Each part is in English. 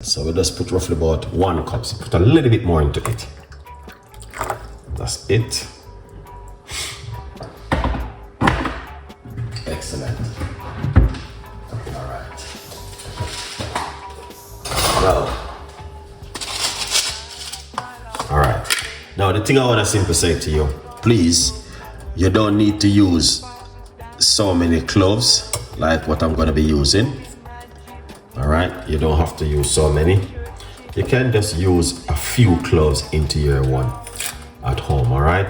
So we just put roughly about 1 cup. So put a little bit more into it. That's it. Excellent. All right. Well. All right. Now the thing I want to simply say to you, please, you don't need to use so many cloves like what I'm going to be using. All right, you don't have to use so many. You can just use a few cloves into your one at home, all right?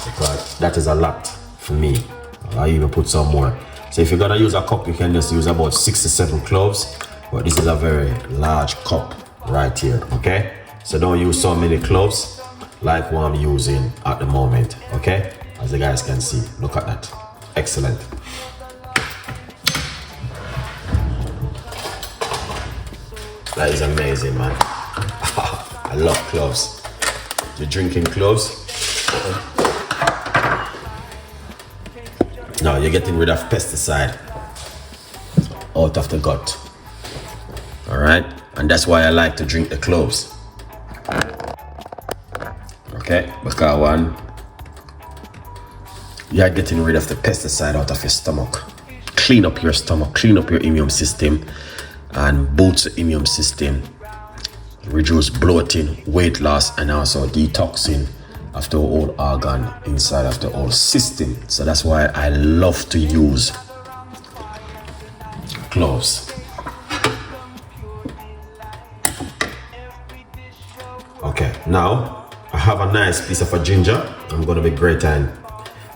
Because that is a lot for me. I even put some more. So if you're gonna use a cup, you can just use about 6 to 7 cloves, but this is a very large cup right here, okay? So don't use so many cloves like what I'm using at the moment, okay? As you guys can see, look at that. Excellent. That is amazing, man. I love cloves. You're drinking cloves? Now you're getting rid of pesticide out of the gut. All right? And that's why I like to drink the cloves. Okay? Because one, you're getting rid of the pesticide out of your stomach. Clean up your stomach, clean up your immune system, and boost the immune system, reduce bloating, weight loss, and also detoxing of the whole organ inside of the whole system. So that's why I love to use cloves. Okay, now I have a nice piece of a ginger. I'm going to be grating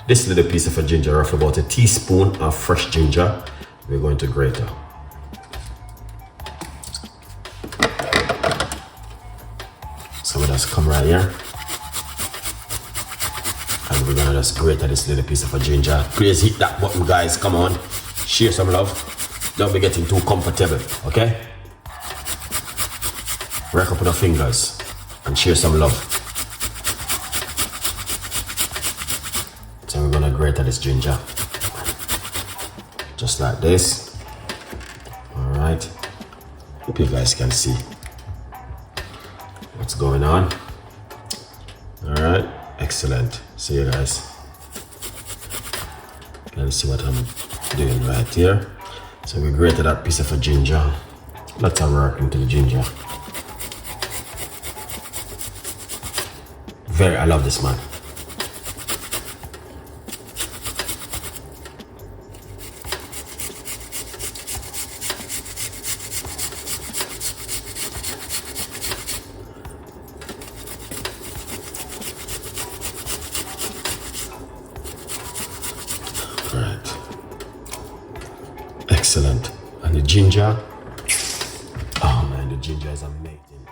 this little piece of a ginger, roughly about a teaspoon of fresh ginger. We're going to grate it. So we just come right here and we're gonna just grate this little piece of a ginger. Please hit that button, guys. Come on, share some love. Don't be getting too comfortable, okay? Rack up with the fingers and share some love. So we're gonna grate this ginger just like this. All right. Hope you guys can see what's going on. All right, excellent. See you guys. Can see what I'm doing right here. So we grated that piece of a ginger. Let's have work into the ginger. I love this, man. Right. Excellent. And the ginger. Oh man, the ginger is amazing.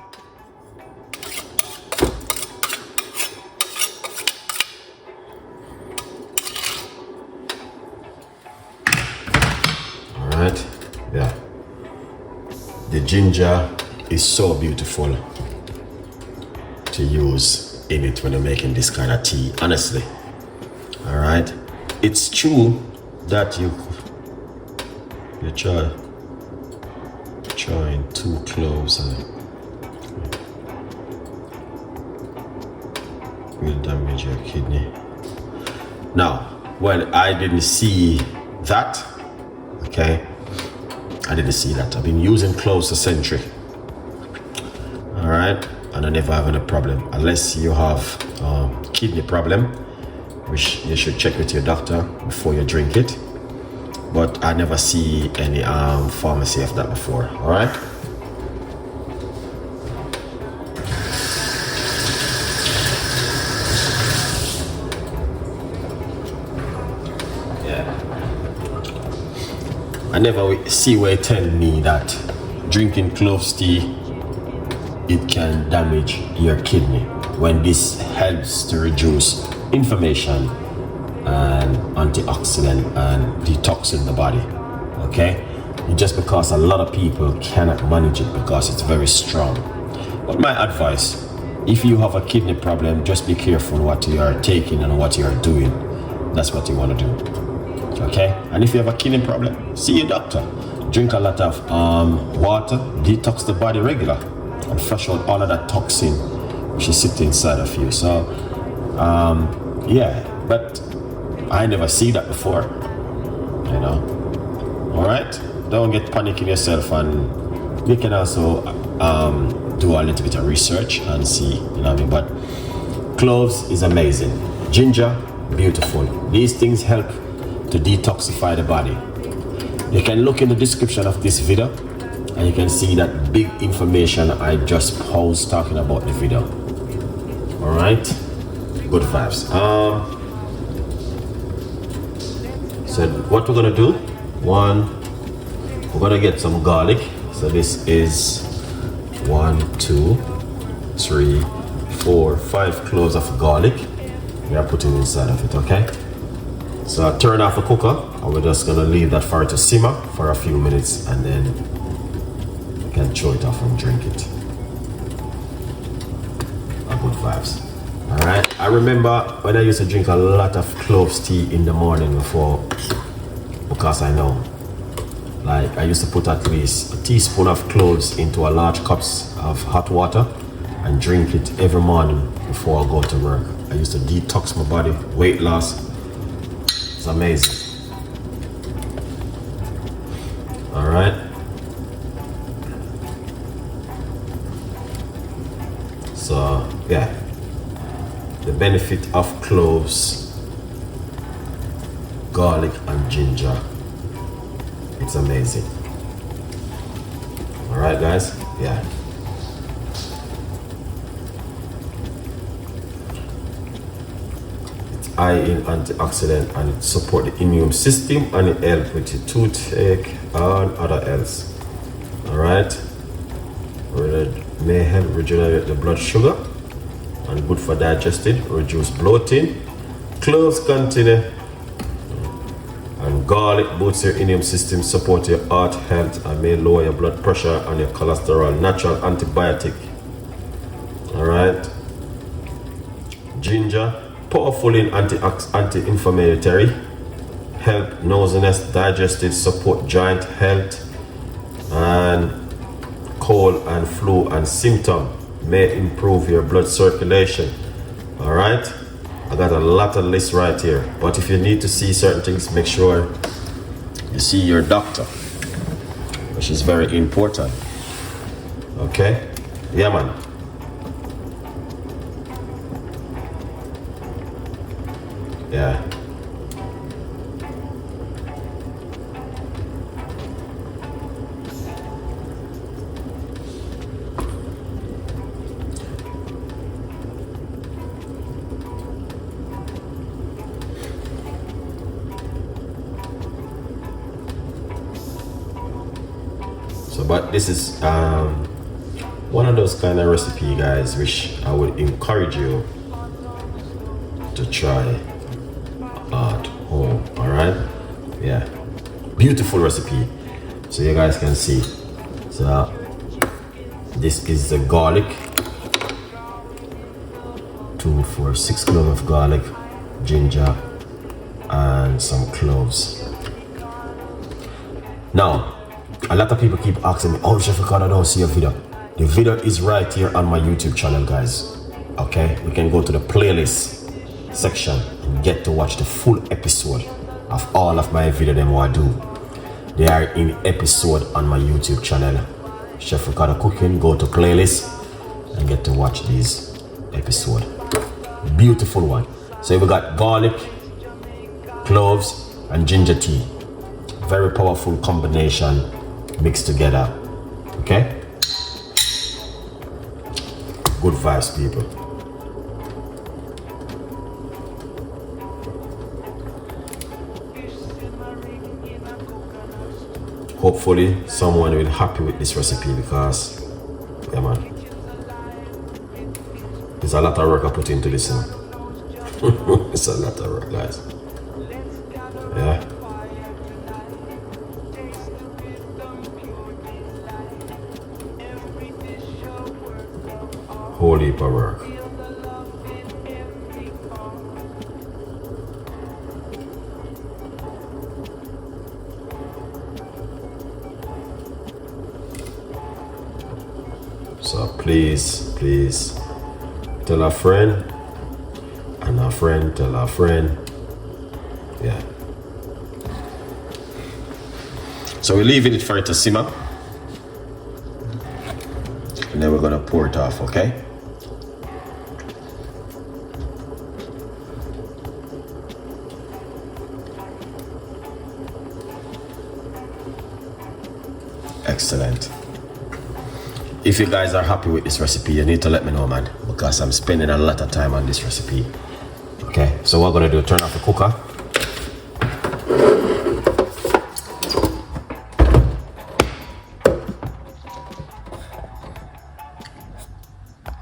Alright. Yeah. The ginger is so beautiful to use in it when you're making this kind of tea, honestly. Alright. It's true that you try in 2 cloves and will damage your kidney. Now, well, I didn't see that. Okay, I didn't see that. I've been using cloves a century. All right, and I never have any problem unless you have kidney problem, which you should check with your doctor before you drink it. But I never see any pharmacy of that before. All right. Yeah. I never see where it tell me that drinking cloves tea it can damage your kidney, when this helps to reduce inflammation and antioxidant and detoxing the body. Okay, just because a lot of people cannot manage it because it's very strong. But my advice, if you have a kidney problem, just be careful what you are taking and what you are doing. That's what you want to do. Okay, and if you have a kidney problem, see your doctor. drink a lot of water, detox the body regular, and flush out all of that toxin which is sitting inside of you. So yeah, but I never see that before, you know. All right, don't get panic in yourself, and you can also do a little bit of research and see, you know what I mean. But cloves is amazing. Ginger, beautiful. These things help to detoxify the body. You can look in the description of this video and you can see that big information I just posted talking about the video. All right, good vibes. So what we're gonna do, one, we're gonna get some garlic. So this is 1, 2, 3, 4, 5 cloves of garlic. We are putting inside of it, okay? So I turn off the cooker and we're just gonna leave that for it to simmer for a few minutes, and then you can throw it off and drink it. Good vibes. All right. I remember when I used to drink a lot of cloves tea in the morning before, because I know, like, I used to put at least a teaspoon of cloves into a large cups of hot water and drink it every morning before I go to work. I used to detox my body, weight loss. It's amazing. All right. So yeah, the benefit of cloves, garlic and ginger, it's amazing. All right, guys. Yeah. High in antioxidant, and it support the immune system, and it help with your toothache and other else. All right, it may help regenerate the blood sugar and good for digestion, reduce bloating. Cloves contain and garlic boosts your immune system, support your heart health, and may lower your blood pressure and your cholesterol. Natural antibiotic. All right, ginger, powerful in anti-inflammatory, help nosiness, digestive, support joint health, and cold and flu and symptom, may improve your blood circulation. All right, I got a lot of lists right here, but if you need to see certain things, make sure you see your doctor, which is very important. Okay, yeah, man. Yeah. So, but this is one of those kind of recipe, guys, which I would encourage you to try at home. All right, yeah, beautiful recipe, so you guys can see. So this is the garlic, 2, 4, 6 cloves of garlic, ginger, and some cloves. Now, a lot of people keep asking me, oh, Chef Ricardo, I don't see a video. The video is right here on my YouTube channel, guys. Okay, you can go to the playlist section and get to watch the full episode of all of my videos them what I do. They are in episode on my YouTube channel, Chef Ricardo Cooking. Go to playlist and get to watch these episode. Beautiful one. So we got garlic, cloves, and ginger tea. Very powerful combination mixed together. Okay, good vibes, people. Hopefully someone will be happy with this recipe, because yeah, man, there's a lot of work I put into this. It's a lot of work, guys. Yeah. Whole heap of work. please, please tell a friend, and a friend tell a friend. Yeah. So we're leaving it for it to simmer, and then we're gonna pour it off, okay? Excellent. If you guys are happy with this recipe, you need to let me know, man, because I'm spending a lot of time on this recipe. Okay, so what we're gonna do, turn off the cooker.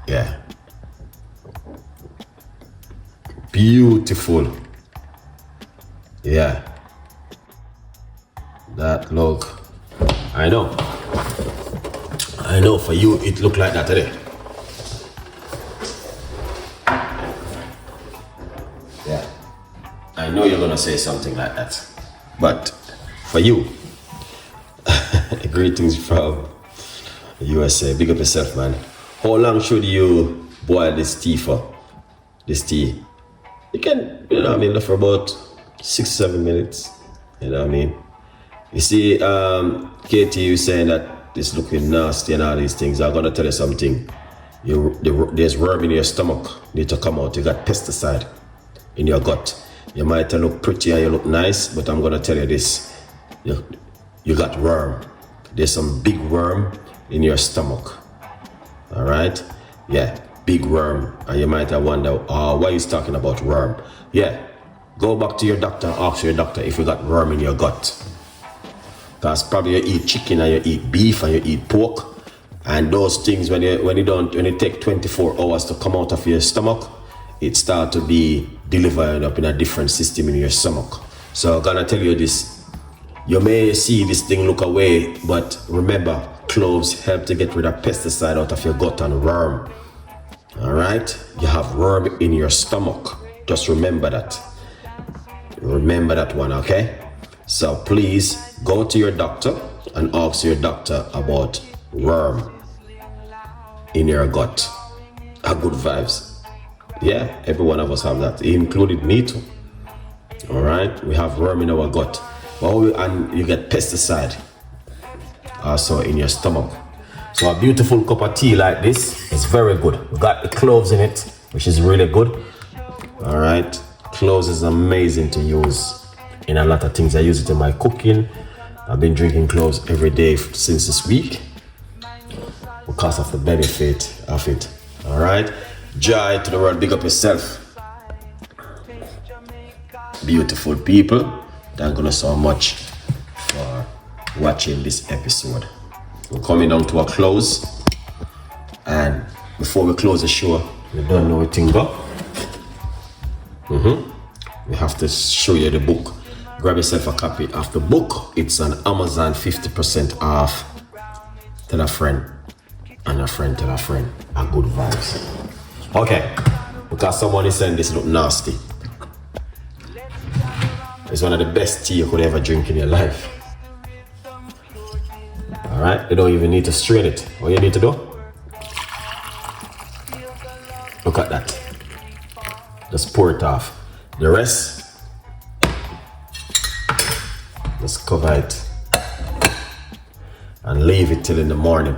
Yeah. Beautiful. Yeah. That look. I know for you it looked like that today. Yeah, I know you're gonna say something like that, but for you, greetings from USA. Big up yourself, man. How long should you boil this tea for? This tea, you can, for about 6-7 minutes. You know what I mean? You see, Katie, you saying that it's looking nasty and all these things. I'm gonna tell you something. There's worm in your stomach, need to come out. You got pesticide in your gut. You might look pretty and you look nice, but I'm gonna tell you this. You got worm. There's some big worm in your stomach. All right? Yeah, big worm. And you might wonder, why he's talking about worm. Yeah, go back to your doctor and ask your doctor if you got worm in your gut. Because probably you eat chicken and you eat beef and you eat pork, and those things when you take 24 hours to come out of your stomach, it start to be delivered up in a different system in your stomach. So I'm gonna tell you this. You may see this thing look away, but remember, cloves help to get rid of pesticide out of your gut and worm. All right, you have worm in your stomach. Just remember that. Remember that one, okay? So please go to your doctor and ask your doctor about worm in your gut. Good vibes. Yeah, every one of us have that, including me too. All right, we have worm in our gut. And you get pesticide also in your stomach. So a beautiful cup of tea like this is very good. We got the cloves in it, which is really good. All right, cloves is amazing to use in a lot of things. I use it in my cooking. I've been drinking cloves every day since this week because of the benefit of it. All right, joy to the world. Big up yourself, beautiful people. Thank you so much for watching this episode. We're coming down to a close, and before we close the show, we don't know anything go. We have to show you the book. Grab yourself a copy of the book. It's on Amazon, 50% off. Tell a friend, and a friend tell a friend. A good vibes. Okay, because someone is saying this look nasty. It's one of the best tea you could ever drink in your life. All right, you don't even need to strain it. All you need to do, look at that. Just pour it off. The rest, just cover it and leave it till in the morning.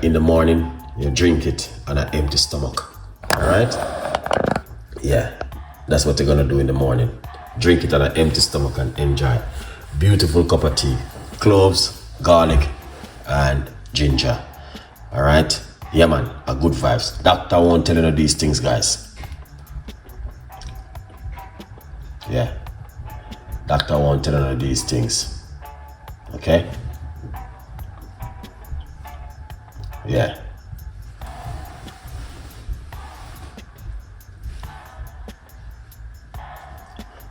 In the morning, you drink it on an empty stomach. All right? Yeah, that's what you're gonna do in the morning. Drink it on an empty stomach and enjoy. Beautiful cup of tea. Cloves, garlic, and ginger. All right? Yeah, man, a good vibes. Doctor won't tell you these things, guys. Yeah, doctor won't tell you these things. Okay? Yeah.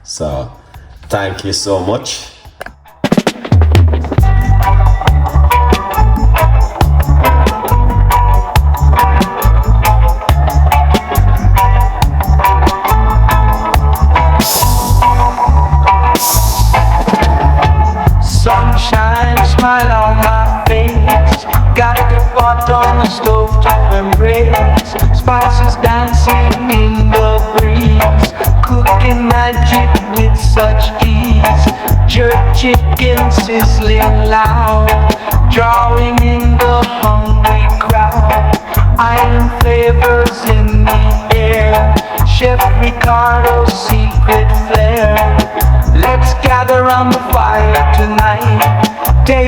So, thank you so much. Sunshine, smile on my face. Got the pot on the stove top embrace, spices dancing in the breeze, cooking magic with such ease, jerk chicken sizzling loud, drawing in the hungry crowd, iron flavors in the air, Chef Ricardo's secret flair. Let's gather around the fire tonight, taste